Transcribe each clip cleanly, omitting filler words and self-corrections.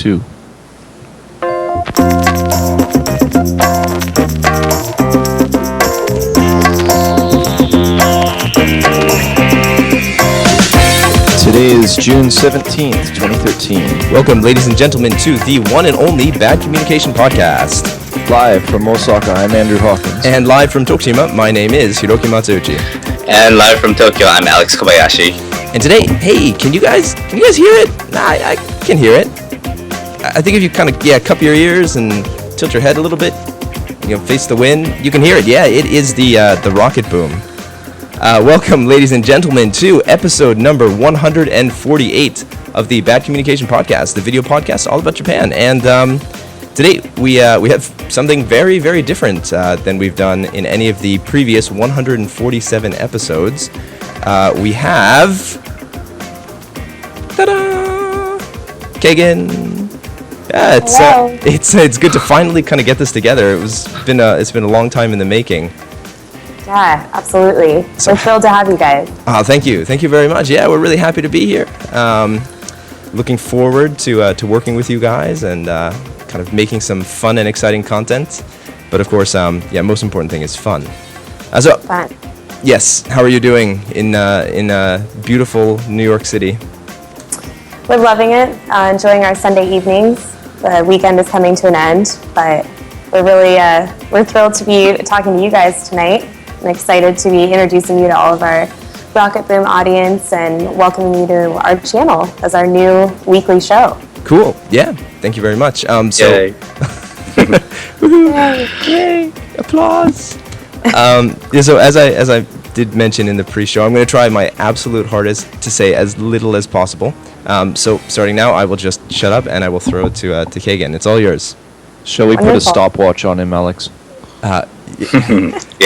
2. Today is June 17th, 2013. Welcome, ladies and gentlemen, to the one and only Bad Communication Podcast. Live from Osaka, I'm Andrew Hawkins. And live from Tokushima, my name is Hiroki Matsouchi. And live from Tokyo, I'm Alex Kobayashi. And today, hey, can you guys hear it? Nah, I can hear it. I think if you kind of, cup your ears and tilt your head a little bit, face the wind, you can hear it. Yeah, it is the Rocketboom. Welcome, ladies and gentlemen, to episode number 148 of the Bad Communication Podcast, the video podcast all about Japan. And today we have something very, very different than we've done in any of the previous 147 episodes. We have ta-da! Kagan. Yeah, it's good to finally kind of get this together. It's been a long time in the making. Yeah, absolutely. We're thrilled to have you guys. Thank you very much. Yeah, we're really happy to be here. Looking forward to working with you guys and kind of making some fun and exciting content. But of course, most important thing is fun. Fun. Yes, how are you doing in beautiful New York City? We're loving it. Enjoying our Sunday evenings. The weekend is coming to an end, but we're thrilled to be talking to you guys tonight. I'm excited to be introducing you to all of our Rocketboom audience and welcoming you to our channel as our new weekly show. Cool. Yeah. Thank you very much. Yay. Yay. Applause. So as I did mention in the pre-show, I'm going to try my absolute hardest to say as little as possible. So starting now, I will just shut up and I will throw it to Kagan. It's all yours. Shall we put a stopwatch on him, Alex? Yeah,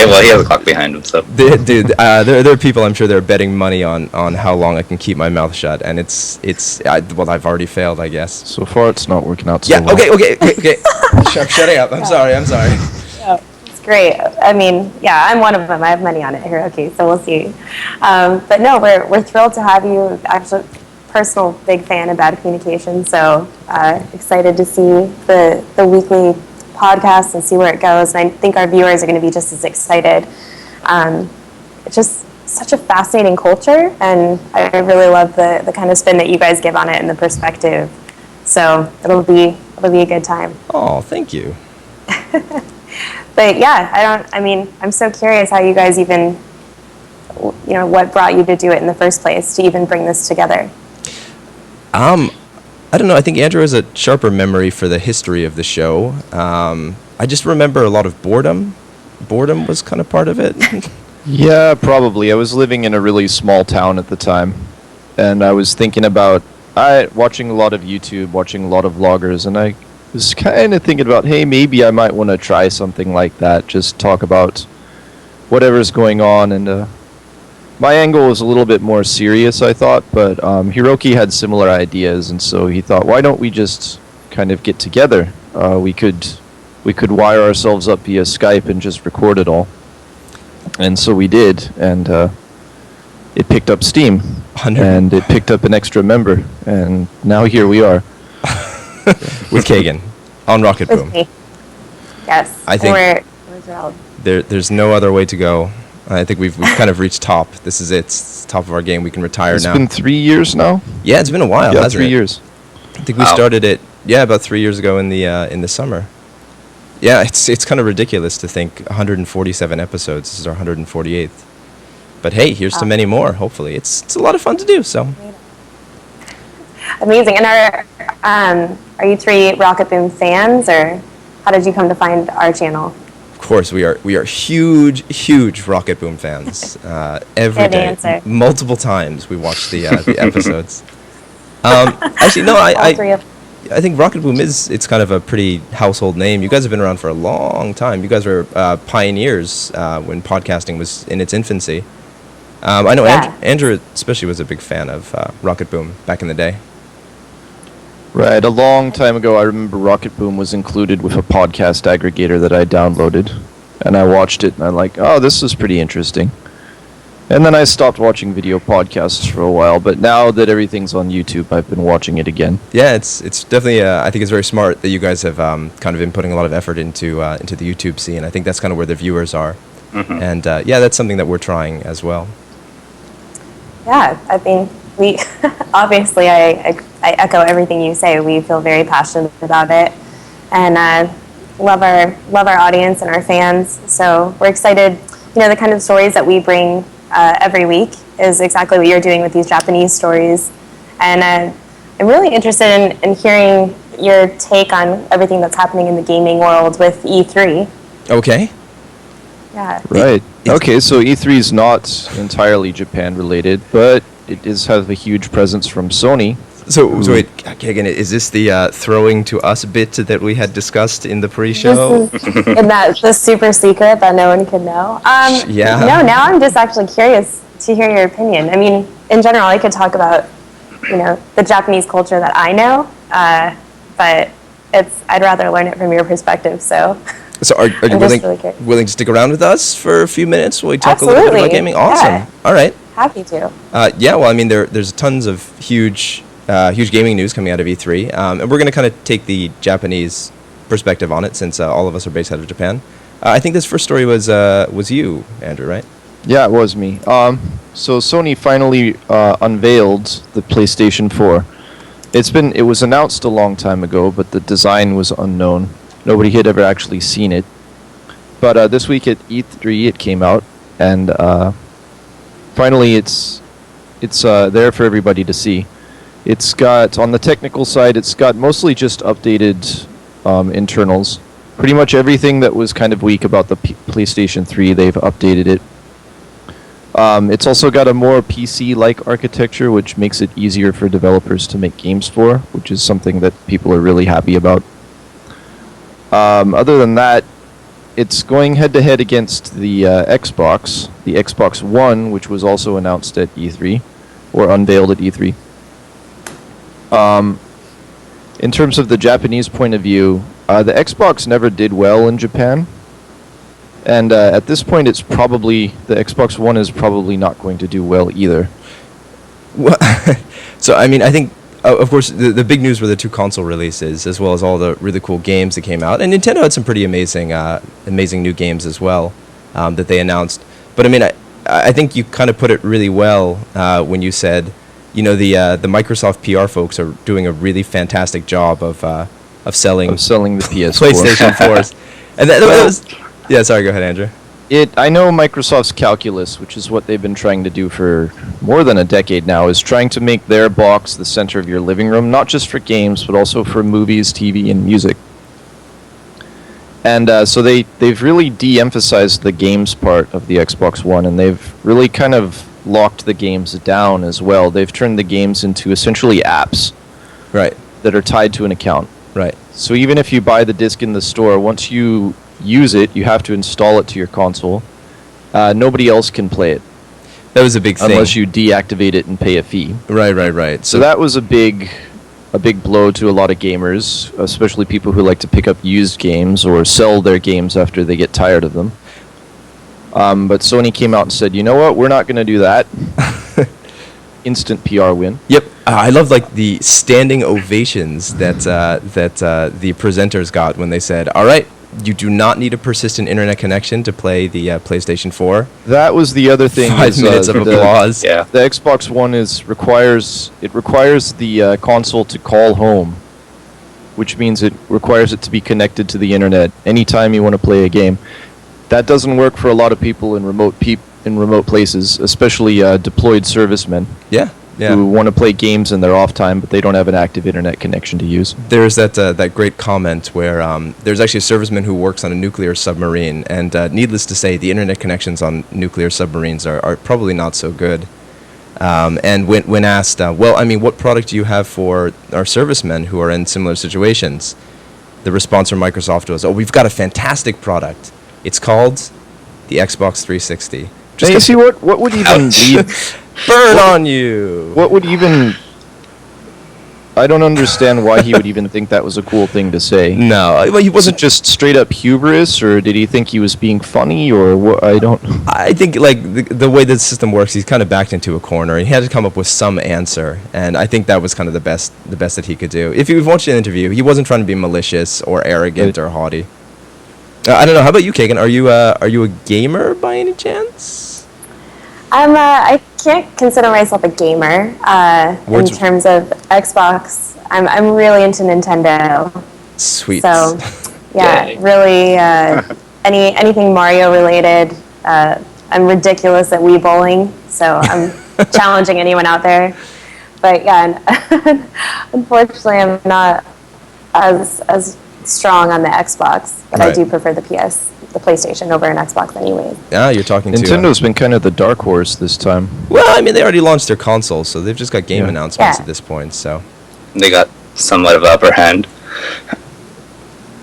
well, he has a clock behind him, so. Dude, there are people I'm sure they're betting money on how long I can keep my mouth shut, and I've already failed, I guess. So far, it's not working out so well. Okay. I'm shutting up. I'm sorry. Yeah, it's great. I mean, yeah, I'm one of them. I have money on it here. Okay, so we'll see. But no, we're thrilled to have you. Actually, personal big fan of Bad Communication, so excited to see the weekly podcast and see where it goes. And I think our viewers are going to be just as excited. It's just such a fascinating culture, and I really love the kind of spin that you guys give on it and the perspective. So it'll be a good time. Oh, thank you. But yeah, I'm so curious how you guys even, what brought you to do it in the first place, to even bring this together. I don't know. I think Andrew has a sharper memory for the history of the show. I just remember a lot of boredom. Boredom was kind of part of it. Yeah, probably. I was living in a really small town at the time, and I was thinking about watching a lot of YouTube, watching a lot of vloggers, and I was kind of thinking about, hey, maybe I might want to try something like that, just talk about whatever's going on. And my angle was a little bit more serious, I thought, but Hiroki had similar ideas, and so he thought, why don't we just kind of get together? We could wire ourselves up via Skype and just record it all. And so we did, and it picked up steam, and it picked up an extra member, and now here we are. With Kagan on Rocketboom. With me. Yes. I think we're thrilled. There's no other way to go. I think we've kind of reached top. This is it. It's top of our game. We can retire now. It's been 3 years now? Yeah, it's been a while, hasn't it? 3 years. I think we started it, about 3 years ago in the summer. Yeah, it's kind of ridiculous to think 147 episodes. This is our 148th. But hey, here's to many more, hopefully. It's a lot of fun to do, so. Amazing. And are you three Rocketboom fans, or how did you come to find our channel? Of course, we are huge Rocketboom fans. Every Good day, answer. Multiple times we watch the episodes. Actually, no, I think Rocketboom it's kind of a pretty household name. You guys have been around for a long time. You guys were pioneers when podcasting was in its infancy. I know Andrew especially was a big fan of Rocketboom back in the day. Right, a long time ago, I remember Rocketboom was included with a podcast aggregator that I downloaded, and I watched it, and I'm like, oh, this is pretty interesting. And then I stopped watching video podcasts for a while, but now that everything's on YouTube, I've been watching it again. Yeah, it's definitely. I think it's very smart that you guys have kind of been putting a lot of effort into the YouTube scene. I think that's kind of where the viewers are, and yeah, that's something that we're trying as well. Yeah, I mean, we obviously I echo everything you say. We feel very passionate about it, and love our audience and our fans. So we're excited. You know, the kind of stories that we bring every week is exactly what you're doing with these Japanese stories, and I'm really interested in hearing your take on everything that's happening in the gaming world with E3. Okay. Yeah. Right. Okay, so E3 is not entirely Japan related, but it does have a huge presence from Sony. So wait, Kagan, is this the throwing to us bit that we had discussed in the pre-show? This is in the super secret that no one can know. Yeah. No, now I'm just actually curious to hear your opinion. I mean, in general, I could talk about, you know, the Japanese culture that I know, but I'd rather learn it from your perspective. So Are you I'm just really curious. willing to stick around with us for a few minutes while we talk a little bit about Absolutely. gaming? Awesome. Yeah. All right. Happy to. Yeah, well, I mean, there's tons of huge gaming news coming out of E3, and we're going to kind of take the Japanese perspective on it since all of us are based out of Japan. I think this first story was you, Andrew, right? Yeah, it was me. So Sony finally unveiled the PlayStation 4. It was announced a long time ago, but the design was unknown. Nobody had ever actually seen it. But this week at E3, it came out, and finally it's there for everybody to see. It's got, on the technical side, it's got mostly just updated internals. Pretty much everything that was kind of weak about the PlayStation 3, they've updated it. It's also got a more PC-like architecture, which makes it easier for developers to make games for, which is something that people are really happy about. Other than that, it's going head-to-head against the Xbox One, which was also announced at E3, or unveiled at E3. In terms of the Japanese point of view, the Xbox never did well in Japan. And at this point, the Xbox One is probably not going to do well either. Well, so, I mean, I think, of course, the big news were the two console releases, as well as all the really cool games that came out. And Nintendo had some pretty amazing new games as well that they announced. But, I mean, I think you kind of put it really well when you said, you know, the Microsoft PR folks are doing a really fantastic job of selling the PS4. PlayStation 4s. And that was... Yeah, sorry, go ahead, Andrew. I know Microsoft's calculus, which is what they've been trying to do for more than a decade now, is trying to make their box the center of your living room, not just for games, but also for movies, TV, and music. And so they've really de-emphasized the games part of the Xbox One, and they've really kind of locked the games down as well. They've turned the games into essentially apps, Right. that are tied to an account. Right. So even if you buy the disc in the store, once you use it, you have to install it to your console. Nobody else can play it That was a big thing. unless you deactivate it and pay a fee. Right. So that was a big blow to a lot of gamers, especially people who like to pick up used games or sell their games after they get tired of them. But Sony came out and said, you know what, we're not going to do that. Instant PR win. Yep. I love like the standing ovations that the presenters got when they said, "All right, you do not need a persistent internet connection to play the PlayStation 4." That was the other thing. 5 minutes of applause. Yeah. The Xbox One requires the console to call home, which means it requires it to be connected to the internet anytime you want to play a game. That doesn't work for a lot of people in remote places, especially deployed servicemen Yeah. who want to play games in their off time, but they don't have an active internet connection to use. There's that great comment where there's actually a serviceman who works on a nuclear submarine, and needless to say, the internet connections on nuclear submarines are probably not so good. And when asked, well, I mean, what product do you have for our servicemen who are in similar situations? The response from Microsoft was, "Oh, we've got a fantastic product. It's called the Xbox 360." Just to see what would even lead, Burn on you. what would even I don't understand why he would even think that was a cool thing to say. No, well, he Was it wasn't. just straight up hubris, or did he think he was being funny, or what? I don't. I think like the way the system works, he's kind of backed into a corner, and he had to come up with some answer. And I think that was kind of the best that he could do. If you've watched an interview, he wasn't trying to be malicious or arrogant or haughty. I don't know. How about you, Kagan? Are you a gamer by any chance? I can't consider myself a gamer in terms of Xbox. I'm really into Nintendo. Sweet. So, yeah, Yay. really anything Mario related. I'm ridiculous at Wii bowling, so I'm challenging anyone out there. But yeah, and unfortunately, I'm not as strong on the Xbox, but I Right. do prefer the PlayStation over an Xbox anyways. Yeah, you're talking to Nintendo's been kind of the dark horse this time. well, I mean, they already launched their console, so they've just got game Yeah. announcements Yeah. at this point. So, They got somewhat of upper hand.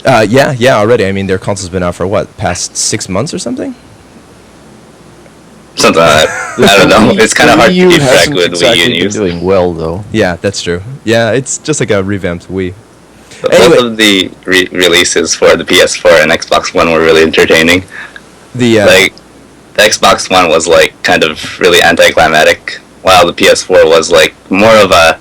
yeah, already. I mean, their console's been out for what, past 6 months or something? Something like that. I don't know. It's kind of hard to Wii U keep track hasn't with Wii exactly U been news. doing well though. Yeah, that's true. Yeah, it's just like a revamped Wii. But Anyway. both of the releases for the PS4 and Xbox One were really entertaining. The Like, the Xbox One was like kind of really anticlimactic, while the PS4 was like more of a.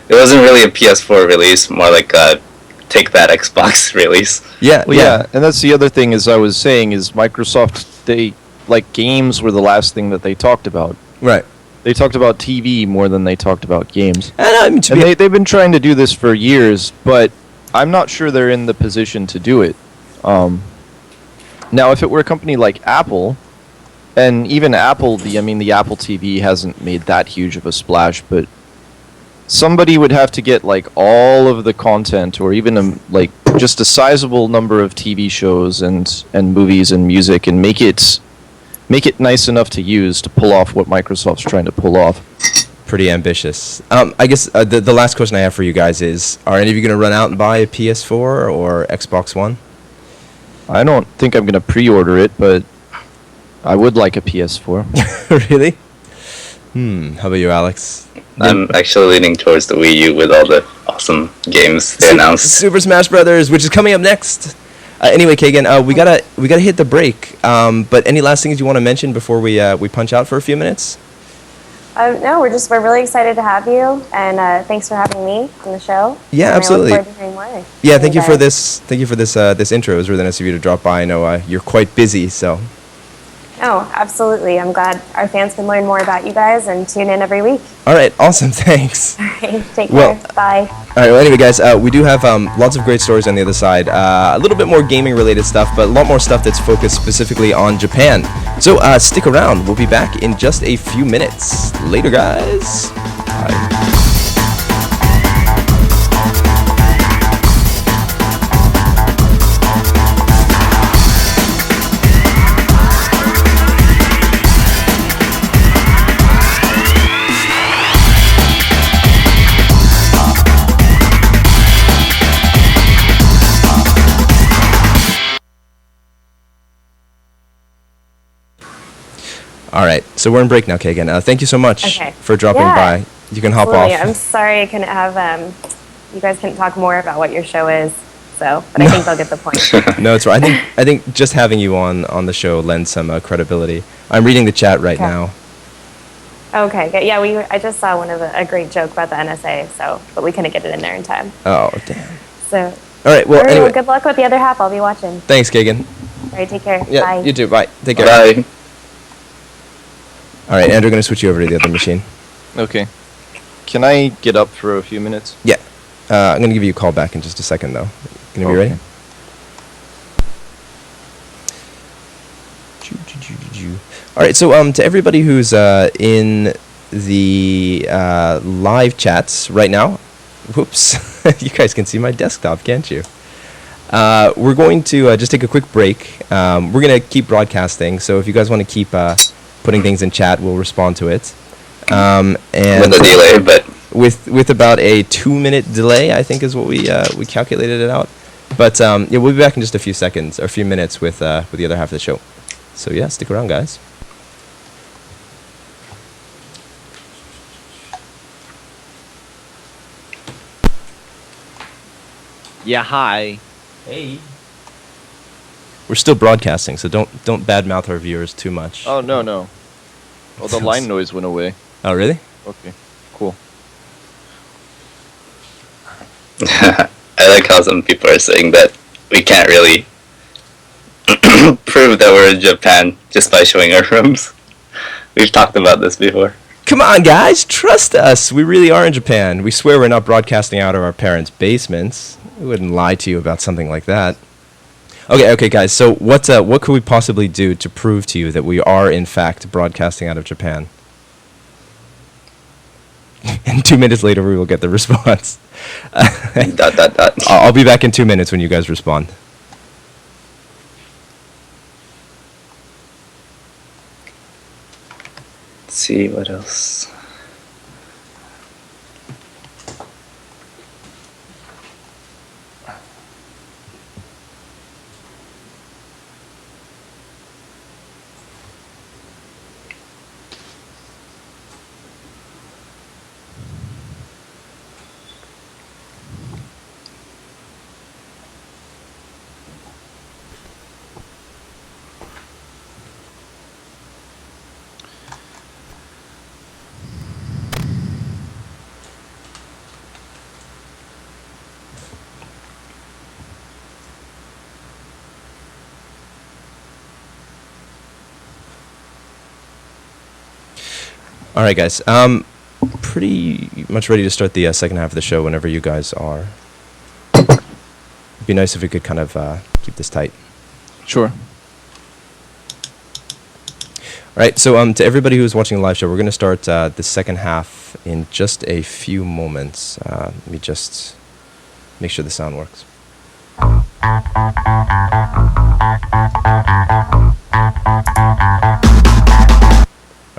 It wasn't really a PS4 release, more like a take that Xbox release. yeah, Well, yeah, and that's the other thing. As I was saying, is Microsoft, they like games were the last thing that they talked about. right. They talked about TV more than they talked about games. And I mean, to And be they've been trying to do this for years, but I'm not sure they're in the position to do it. Now, if it were a company like Apple, and even Apple, the Apple TV hasn't made that huge of a splash, but somebody would have to get like all of the content, or even like just a sizable number of TV shows and movies and music, and make it nice enough to use to pull off what Microsoft's trying to pull off. pretty ambitious. I guess the last question I have for you guys is: are any of you going to run out and buy a PS4 or Xbox One? I don't think I'm going to pre-order it, but I would like a PS4. Really? How about you, Alex? I'm actually leaning towards the Wii U with all the awesome games they announced. Super Smash Brothers, which is coming up next. Anyway, Kagan, we gotta hit the break. But any last things you want to mention before we punch out for a few minutes? No, we're really excited to have you, and thanks for having me on the show. Yeah, And absolutely. I look forward to hearing more. Yeah, from thank you for guys. this. Thank you for this intro. It was really nice of you to drop by. I know you're quite busy, so. No, absolutely. I'm glad our fans can learn more about you guys and tune in every week. All right, awesome. Thanks. All right, take Well- care. Bye. All right. Well, anyway, guys, we do have lots of great stories on the other side. A little bit more gaming-related stuff, but a lot more stuff that's focused specifically on Japan. So stick around. We'll be back in just a few minutes. Later, guys. Bye. All right, so we're in break now, Kagan. Thank you so much Okay. for dropping Yeah, by. You can hop Absolutely. off. I'm sorry I couldn't have you guys couldn't talk more about what your show is. So, but I think they'll get the point. No, it's right. I think just having you on the show lends some credibility. I'm reading the chat right Okay. now. Okay. Good. Yeah, I just saw a great joke about the NSA. So, but we couldn't get it in there in time. Oh, damn. So, All right. Well, all right, anyway, good luck with the other half. I'll be watching. thanks, Kagan. All right. Take care. Yeah, Bye. you too. Bye. Take care. Bye. All right, Andrew, going to switch you over to the other machine. Okay. Can I get up for a few minutes? Yeah. I'm going to give you a call back in just a second, though. Going to be Okay. ready? All right, so to everybody who's in the live chats right now, whoops, you guys can see my desktop, can't you? We're going to just take a quick break. We're going to keep broadcasting, so if you guys want to keep putting things in chat, we'll respond to it. And With a delay, but with about a 2-minute delay, I think is what we calculated it out. But yeah, we'll be back in just a few seconds or a few minutes with the other half of the show. So yeah, stick around, guys. Yeah, hi. Hey. We're still broadcasting, so don't badmouth our viewers too much. Oh, no, no. Oh, the line noise went away. Oh, really? Okay, cool. I like how some people are saying that we can't really prove that we're in Japan just by showing our rooms. We've talked about this before. Come on, guys, trust us. We really are in Japan. We swear we're not broadcasting out of our parents' basements. We wouldn't lie to you about something like that. Okay, guys. So what could we possibly do to prove to you that we are in fact broadcasting out of Japan? And 2 minutes later, we will get the response. ... I'll be back in 2 minutes when you guys respond. Let's see what else. All right, guys. Pretty much ready to start the second half of the show whenever you guys are. It'd be nice if we could kind of keep this tight. Sure. All right, so to everybody who's watching the live show, we're going to start the second half in just a few moments. Let me just make sure the sound works. All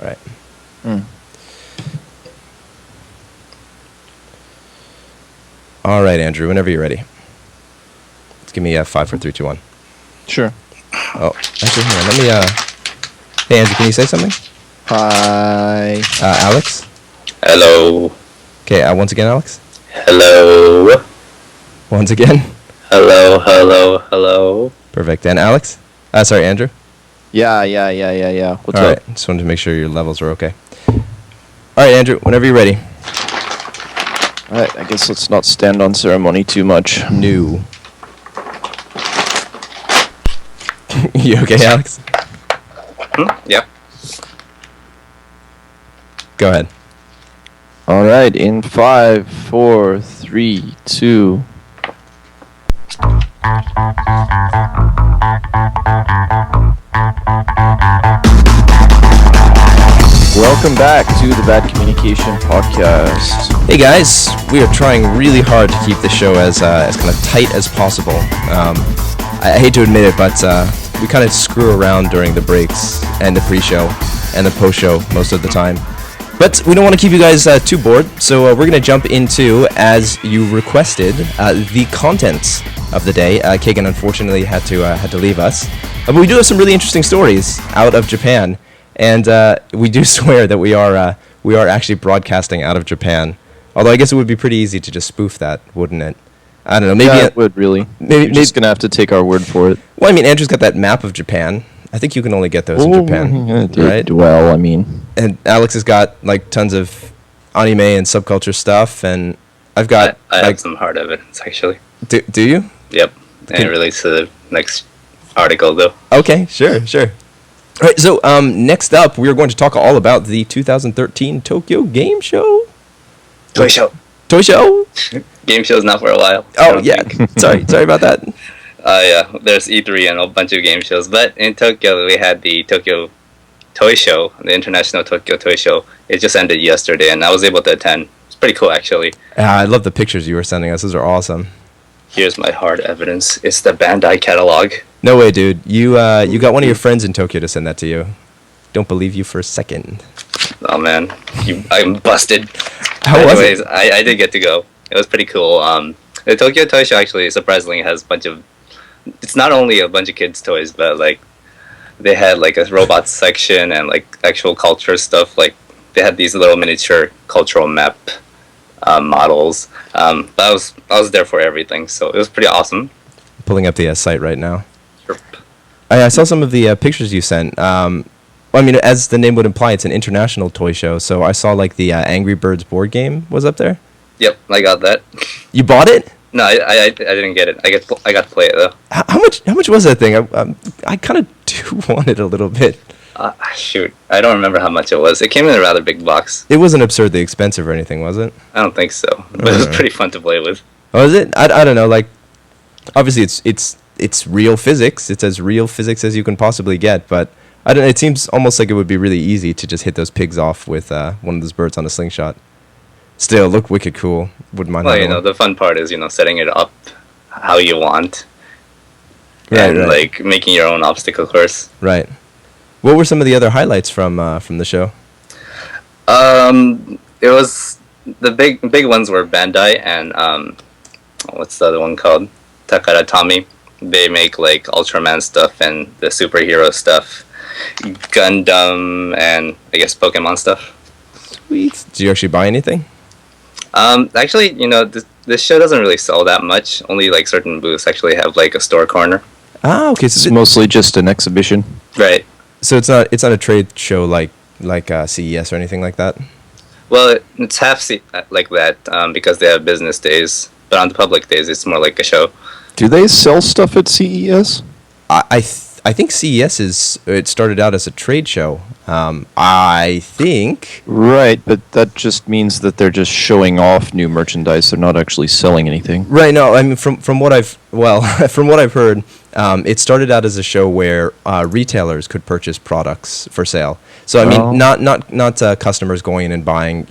right. All right, Andrew, whenever you're ready. Let's give me a 5, 4, 3, 2, 1. Sure. Oh, actually, hang on. Let me, hey, Andrew, can you say something? Hi. Alex? Hello. Okay, once again, Alex? Hello. Once again? Hello. Perfect. And Alex? Sorry, Andrew? Yeah. What's All up? right, just wanted to make sure your levels were okay. All right, Andrew, whenever you're ready. Alright, I guess let's not stand on ceremony too much. New. You okay, Alex? Yep. Go ahead. Alright, in 5, 4, 3, 2. Welcome back to the Bad Communication Podcast. Hey guys, we are trying really hard to keep the show as kind of tight as possible. I hate to admit it, but we kind of screw around during the breaks and the pre-show and the post-show most of the time. But we don't want to keep you guys too bored, so we're going to jump into, as you requested, the contents of the day. Kagan unfortunately had to leave us, but we do have some really interesting stories out of Japan. And we do swear that we are actually broadcasting out of Japan. Although I guess it would be pretty easy to just spoof that, wouldn't it? I don't know. Maybe it would really. You're just gonna have to take our word for it. Well, I mean, Andrew's got that map of Japan. I think you can only get those in Japan, right? Well, I mean, and Alex has got like tons of anime and subculture stuff, and I've got. I have some hard evidence actually. Do you? Yep. And it relates to the next article though. Okay, sure. All right, so next up, we are going to talk all about the 2013 Tokyo Game Show. Toy show. Game show's not for a while. Oh, yeah. sorry about that. Yeah, there's E3 and a bunch of game shows. But in Tokyo, we had the Tokyo Toy Show, the International Tokyo Toy Show. It just ended yesterday, and I was able to attend. It's pretty cool, actually. I love the pictures you were sending us. Those are awesome. Here's my hard evidence. It's the Bandai catalog. No way, dude. You got one of your friends in Tokyo to send that to you. Don't believe you for a second. Oh man, I'm busted. How was it? I did get to go. It was pretty cool. The Tokyo Toy Show actually surprisingly has a bunch of. It's not only a bunch of kids' toys, but like they had like a robot section and like actual culture stuff. Like they had these little miniature cultural map models. But I was there for everything, so it was pretty awesome. Pulling up the site right now. Sure. I saw some of the pictures you sent. Well, I mean, as the name would imply, it's an international toy show. So I saw like the Angry Birds board game was up there. Yep, I got that. You bought it? No, I didn't get it. I got to play it though. How much was that thing? I kind of do want it a little bit. Shoot, I don't remember how much it was. It came in a rather big box. It wasn't absurdly expensive or anything, was it? I don't think so, but it was pretty fun to play with. Oh, is it? I don't know. Like, obviously, it's real physics. It's as real physics as you can possibly get. But I don't. It seems almost like it would be really easy to just hit those pigs off with one of those birds on a slingshot. Still, look wicked cool. Wouldn't mind. Well, the fun part is setting it up how you want, Right, and right. like making your own obstacle course. Right. What were some of the other highlights from the show? It was the big ones were Bandai and what's the other one called? Takara Tomy. They make like Ultraman stuff and the superhero stuff, Gundam, and I guess Pokemon stuff. Sweet. Did you actually buy anything? Actually, this show doesn't really sell that much. Only like certain booths actually have like a store corner. Ah, okay. It's mostly just an exhibition. Right. So it's not a trade show like CES or anything like that. Well, it's like that because they have business days, but on the public days, it's more like a show. Do they sell stuff at CES? I think CES it started out as a trade show. I think. Right, but that just means that they're just showing off new merchandise. They're not actually selling anything. Right. No, I mean from what I've from what I've heard, it started out as a show where retailers could purchase products for sale. So I mean, not customers going in and buying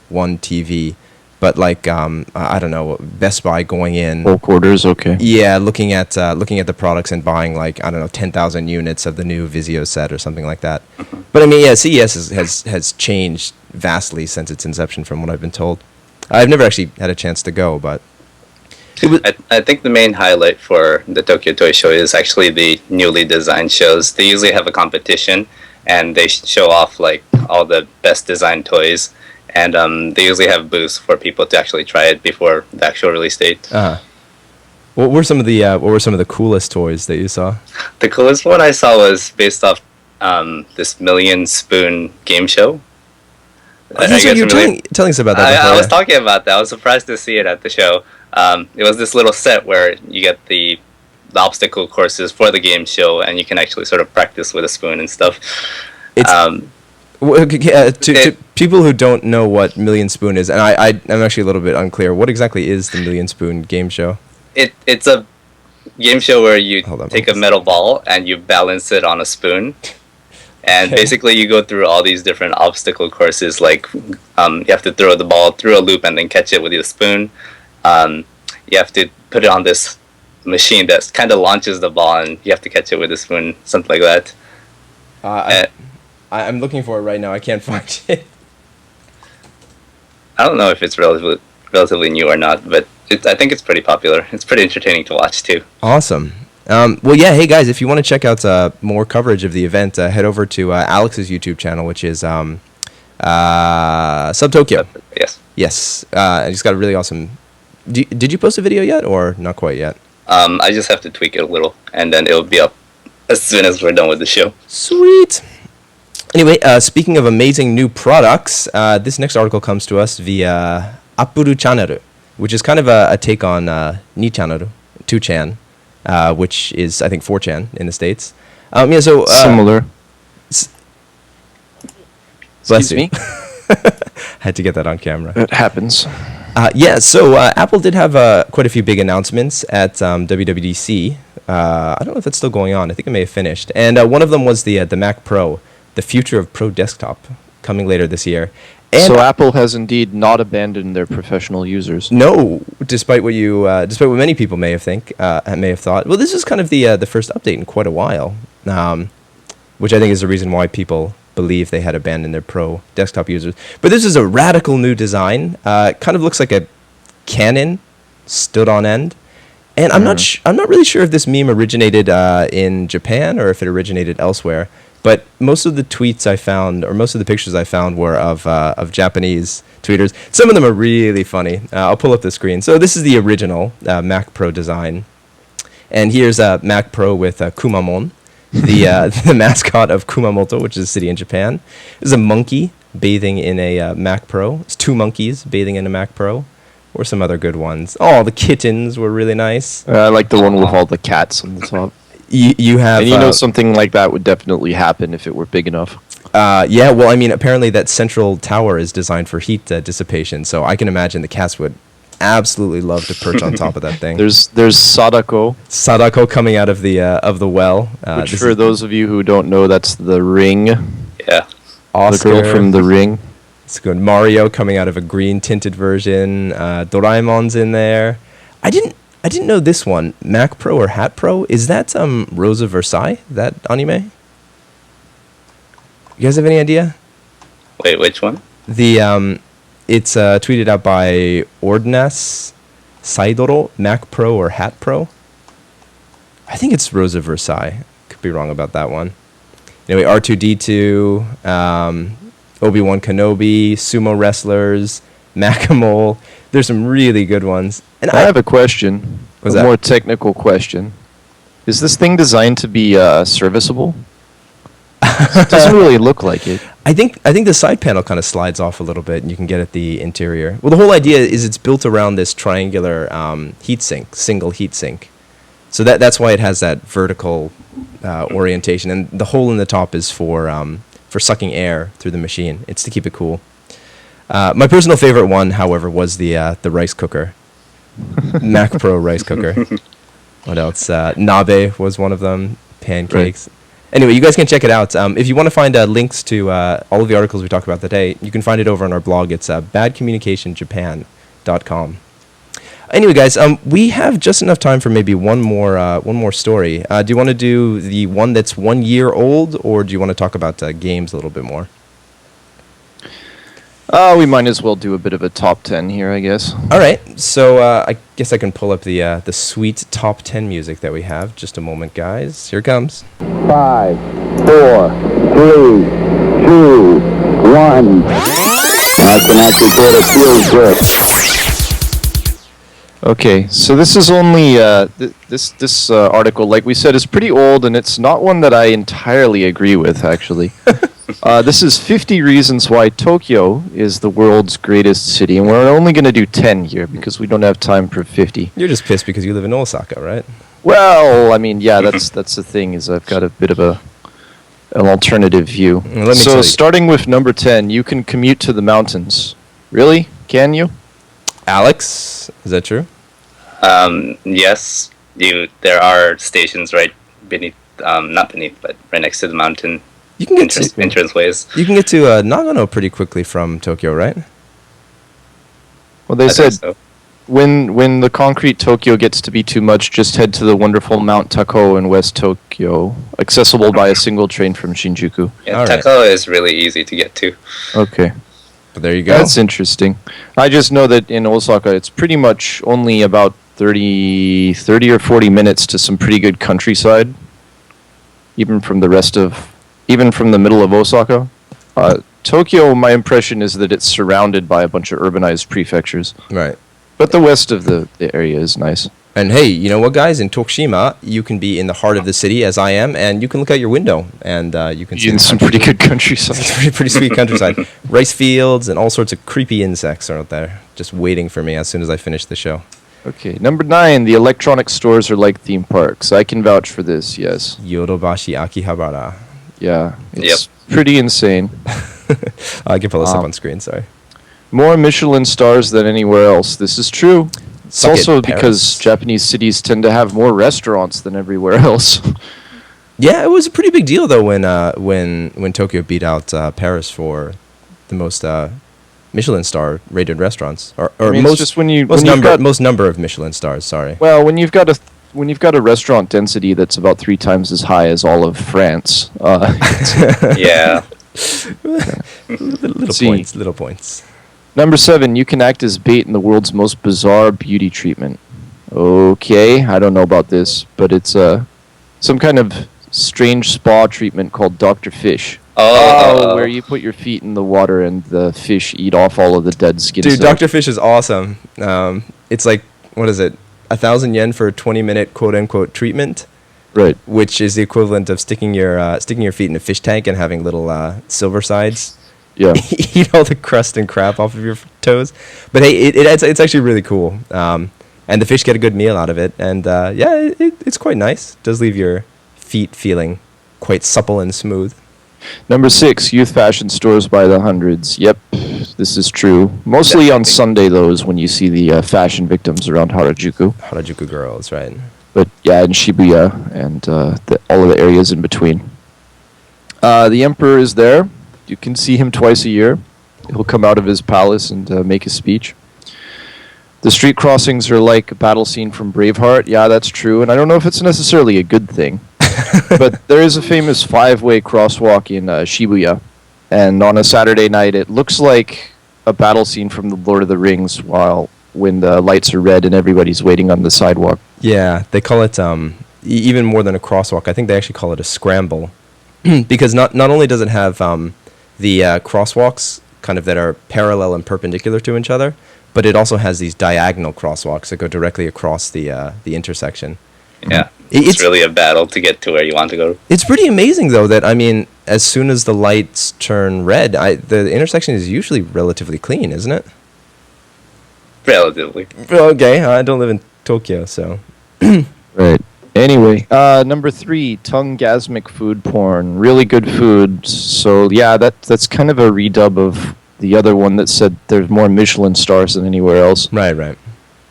one TV, but like I don't know, Best Buy going in. Bulk orders, okay. Yeah, looking at the products and buying like I don't know 10,000 units of the new Vizio set or something like that. But I mean, yeah, CES has changed vastly since its inception, from what I've been told. I've never actually had a chance to go, but I think the main highlight for the Tokyo Toy Show is actually the newly designed shows. They usually have a competition, and they show off like all the best designed toys, and they usually have booths for people to actually try it before the actual release date. What were some of the coolest toys that you saw? The coolest one I saw was based off this Million Spoon game show. That's what you were telling us about that. I was talking about that. I was surprised to see it at the show. It was this little set where you get the obstacle courses for the game show, and you can actually sort of practice with a spoon and stuff. To people who don't know what Million Spoon is, and I'm actually a little bit unclear, what exactly is the Million Spoon game show? It's a game show where you take a focus. metal ball and you balance it on a spoon. And basically you go through all these different obstacle courses, like you have to throw the ball through a loop and then catch it with your spoon. You have to put it on this machine that kind of launches the ball, and you have to catch it with a spoon, something like that. I'm looking for it right now. I can't find it. I don't know if it's relatively new or not, but I think it's pretty popular. It's pretty entertaining to watch too. Awesome. Well, yeah. Hey guys, if you want to check out more coverage of the event, head over to Alex's YouTube channel, which is Subtokyo. Yes. Yes. He's got a really awesome. Did you post a video yet, or not quite yet? I just have to tweak it a little, and then it'll be up as soon as we're done with the show. Sweet. Anyway, speaking of amazing new products, this next article comes to us via Apuru Channel, which is kind of a take on Ni Channel, 2chan, which is, I think, 4chan in the States. Similar. Bless Excuse you. me? Had to get that on camera. It happens. So Apple did have quite a few big announcements at WWDC. I don't know if it's still going on. I think it may have finished. And one of them was the Mac Pro, the future of Pro Desktop, coming later this year. And So Apple has indeed not abandoned their professional users. no, despite what many people may have thought. Well, this is kind of the first update in quite a while, which I think is the reason why people believe they had abandoned their Pro Desktop users. But this is a radical new design. Kind of looks like a Canon stood on end. And I'm not really sure if this meme originated in Japan or if it originated elsewhere. But most of the tweets I found, or most of the pictures I found, were of Japanese tweeters. Some of them are really funny. I'll pull up the screen. So this is the original Mac Pro design. And here's Mac Pro with Kumamon, the mascot of Kumamoto, which is a city in Japan. There's a monkey bathing in a Mac Pro. It's two monkeys bathing in a Mac Pro. Or some other good ones. Oh, the kittens were really nice. I like the one with all the cats on the top. You have... And something like that would definitely happen if it were big enough. Yeah, well, I mean, apparently that central tower is designed for heat dissipation, so I can imagine the cats would absolutely love to perch on top of that thing. There's Sadako. Sadako coming out of the well. Which, for those of you who don't know, that's the Ring. Yeah. Oscar, the girl from the Ring. It's good. Mario coming out of a green tinted version. Doraemon's in there. I didn't know this one. Mac Pro or Hat Pro? Is that Rosa Versailles? That anime? You guys have any idea? Wait, which one? It's tweeted out by Ordnas Saidoro. Mac Pro or Hat Pro? I think it's Rosa Versailles. Could be wrong about that one. Anyway, R2D2, Obi-Wan Kenobi, sumo wrestlers, Mac-a-Mole. There's some really good ones. And I have a question. What's a that? more technical question. Is this thing designed to be serviceable? It doesn't really look like it. I think the side panel kind of slides off a little bit, and you can get at the interior. Well, the whole idea is it's built around this triangular heatsink, single heatsink. So that's why it has that vertical orientation, and the hole in the top is for sucking air through the machine. It's to keep it cool. My personal favorite one, however, was the rice cooker, Mac Pro rice cooker. What else? Nabe was one of them. Pancakes. Right. Anyway, you guys can check it out. If you want to find links to all of the articles we talked about today, you can find it over on our blog. It's badcommunicationjapan.com. Anyway, guys, we have just enough time for maybe one more story. Do you want to do the one that's 1 year old, or do you want to talk about games a little bit more? We might as well do a bit of a top 10 here, I guess. All right, so I guess I can pull up the sweet top 10 music that we have. Just a moment, guys. Here it comes. 5, 4, 3, 2, 1. I can actually put a field trip. Okay, so this is only this article, like we said, is pretty old, and it's not one that I entirely agree with, actually. This is 50 reasons why Tokyo is the world's greatest city, and we're only going to do 10 here because we don't have time for 50. You're just pissed because you live in Osaka, right? Well, I mean, yeah, that's the thing, is I've got a bit of an alternative view. So starting with number 10, you can commute to the mountains. Really? Can you? Alex, is that true? Yes. There are stations right beneath, not beneath, but right next to the mountain. You can get entrance ways. You can get to Nagano pretty quickly from Tokyo, right? Well, they said so. When the concrete Tokyo gets to be too much, just head to the wonderful Mount Tako in West Tokyo, accessible by a single train from Shinjuku. Yeah, Tako is really easy to get to. Okay. But there you go. That's interesting. I just know that in Osaka, it's pretty much only about 30 or 40 minutes to some pretty good countryside, even from the middle of Osaka. Tokyo, my impression is that it's surrounded by a bunch of urbanized prefectures. Right. But the west of the area is nice. And hey, you know what, guys? In Tokushima, you can be in the heart of the city, as I am, and you can look out your window, and you can see in some pretty good countryside. pretty sweet countryside. Rice fields and all sorts of creepy insects are out there, just waiting for me as soon as I finish the show. Okay, number 9, the electronic stores are like theme parks. I can vouch for this, yes. Yodobashi Akihabara. Yeah, it's pretty insane. I can pull this up on screen, sorry. More Michelin stars than anywhere else. This is true. It's also because Japanese cities tend to have more restaurants than everywhere else. Yeah, it was a pretty big deal though when Tokyo beat out Paris for the most Michelin star rated restaurants, or I mean, most just most number of Michelin stars. Sorry. Well, when you've got a restaurant density that's about 3 times as high as all of France. Yeah. Little points. Number 7, you can act as bait in the world's most bizarre beauty treatment. Okay, I don't know about this, but it's some kind of strange spa treatment called Dr. Fish. Where you put your feet in the water and the fish eat off all of the dead skin Dude, cells. Dr. Fish is awesome. It's like, what is it? 1,000 yen for a 20-minute quote-unquote treatment. Right. Which is the equivalent of sticking your feet in a fish tank and having little silver sides. Yeah. Eat all the crust and crap off of your toes. But hey, it's actually really cool. And the fish get a good meal out of it. And it's quite nice. It does leave your feet feeling quite supple and smooth. Number 6, youth fashion stores by the hundreds. Yep, this is true. Mostly on Sunday, though, is when you see the fashion victims around Harajuku. Harajuku girls, right? But yeah, in Shibuya and all of the areas in between. The emperor is there. You can see him twice a year. He'll come out of his palace and make a speech. The street crossings are like a battle scene from Braveheart. Yeah, that's true. And I don't know if it's necessarily a good thing. But there is a famous 5-way crosswalk in Shibuya. And on a Saturday night, it looks like a battle scene from The Lord of the Rings when the lights are red and everybody's waiting on the sidewalk. Yeah, they call it even more than a crosswalk. I think they actually call it a scramble. Because not only does it have the crosswalks kind of that are parallel and perpendicular to each other, but it also has these diagonal crosswalks that go directly across the intersection. Yeah, it's really a battle to get to where you want to go. It's pretty amazing, though, that, I mean, as soon as the lights turn red, the intersection is usually relatively clean, isn't it? Relatively. Okay, I don't live in Tokyo, so... Right. Anyway, number 3, tongue-gasmic food porn. Really good food. So, yeah, that's kind of a redub of the other one that said there's more Michelin stars than anywhere else. Right.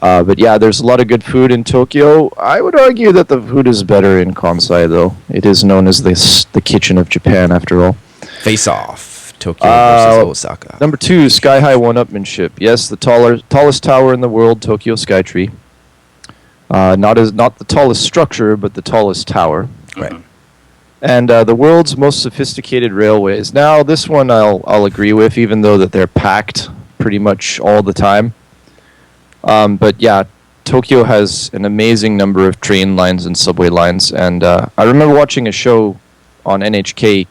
But yeah, there's a lot of good food in Tokyo. I would argue that the food is better in Kansai, though. It is known as the kitchen of Japan, after all. Face off. Tokyo versus Osaka. Number 2, sky-high one-upmanship. Yes, the tallest tower in the world, Tokyo Skytree. Not the tallest structure, but the tallest tower. Right. And the world's most sophisticated railways. Now, this one I'll agree with, even though that they're packed pretty much all the time. But yeah, Tokyo has an amazing number of train lines and subway lines. And I remember watching a show on NHK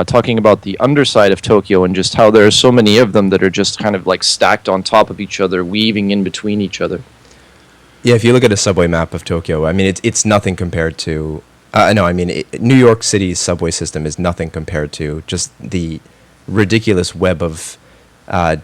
talking about the underside of Tokyo and just how there are so many of them that are just kind of like stacked on top of each other, weaving in between each other. Yeah, if you look at a subway map of Tokyo, I mean, it's nothing compared to... New York City's subway system is nothing compared to just the ridiculous web of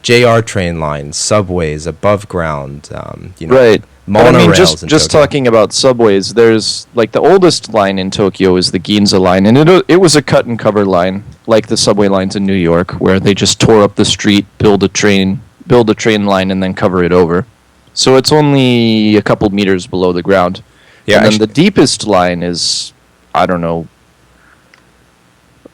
JR train lines, subways, above ground, right. monorails. I mean, just talking about subways, there's like the oldest line in Tokyo is the Ginza line, and it was a cut and cover line, like the subway lines in New York, where they just tore up the street, build a train line, and then cover it over. So it's only a couple meters below the ground. Yeah, and then the deepest line is, I don't know,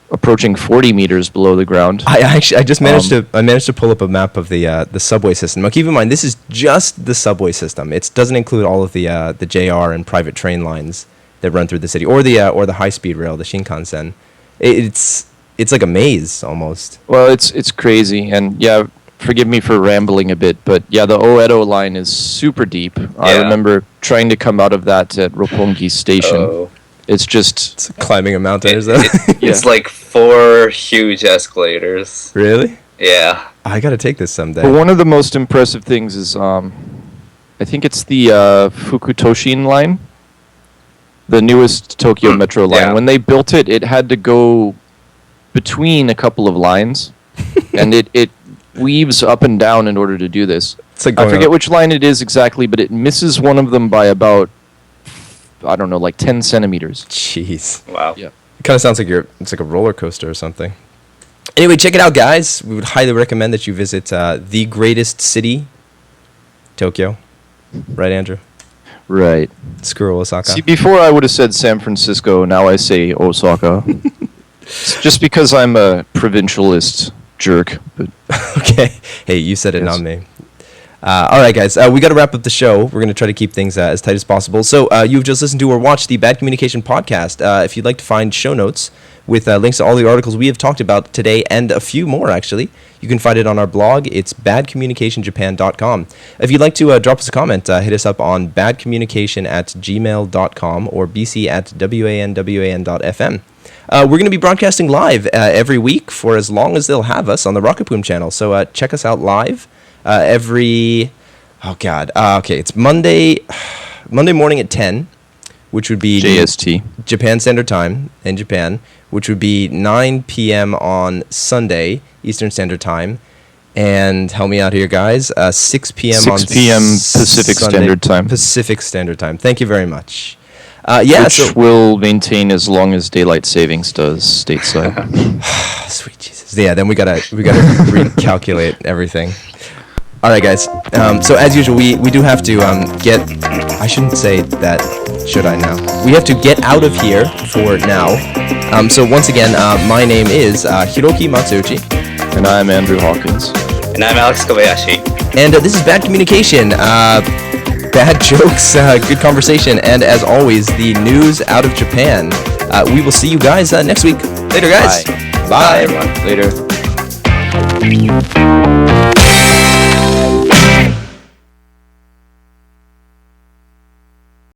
approaching 40 meters below the ground. I just managed to pull up a map of the subway system. Now keep in mind, this is just the subway system. It doesn't include all of the JR and private train lines that run through the city, or the high speed rail, the Shinkansen. It's like a maze almost. Well, it's crazy, and yeah. Forgive me for rambling a bit, but yeah, the Oedo line is super deep. Yeah. I remember trying to come out of that at Roppongi Station. Oh. It's climbing a mountain, is that? It's like 4 huge escalators. Really? Yeah. I gotta take this someday. But one of the most impressive things is, I think it's the Fukutoshin line, the newest Tokyo Metro line. Yeah. When they built it, it had to go between a couple of lines, and it weaves up and down in order to do this. Like I forget which line it is exactly, but it misses one of them by about, I don't know, like 10 centimeters. Jeez. Wow. Yeah. It kind of sounds like it's like a roller coaster or something. Anyway, check it out, guys. We would highly recommend that you visit the greatest city, Tokyo. Right, Andrew? Right. Screw Osaka. See, before I would have said San Francisco, now I say Osaka. Just because I'm a provincialist jerk. But okay. Hey, you said it, not me. All right, guys. We got to wrap up the show. We're going to try to keep things as tight as possible. So you've just listened to or watched the Bad Communication Podcast. If you'd like to find show notes with links to all the articles we have talked about today and a few more, actually. You can find it on our blog. It's badcommunicationjapan.com. If you'd like to drop us a comment, hit us up on badcommunication@gmail.com or bc@wanwan.fm. We're going to be broadcasting live every week for as long as they'll have us on the Rocketboom channel. So check us out live every... it's Monday morning at 10, which would be... JST. Japan Standard Time in Japan, which would be 9 p.m. on Sunday, Eastern Standard Time. And help me out here, guys. 6 p.m. 6 p.m. Pacific Sunday, Standard Time. Pacific Standard Time. Thank you very much. Which will maintain as long as daylight savings does stateside. Sweet Jesus. Yeah, then we gotta recalculate everything. All right, guys. So as usual, we do have to get. I shouldn't say that, should I? Now we have to get out of here for now. So once again, my name is Hiroki Matsuuchi, And I'm Andrew Hawkins. And I'm Alex Kobayashi. and this is Bad Communication. Bad jokes, good conversation, and as always, the news out of Japan. We will see you guys next week. Later, guys. Bye, everyone. Later.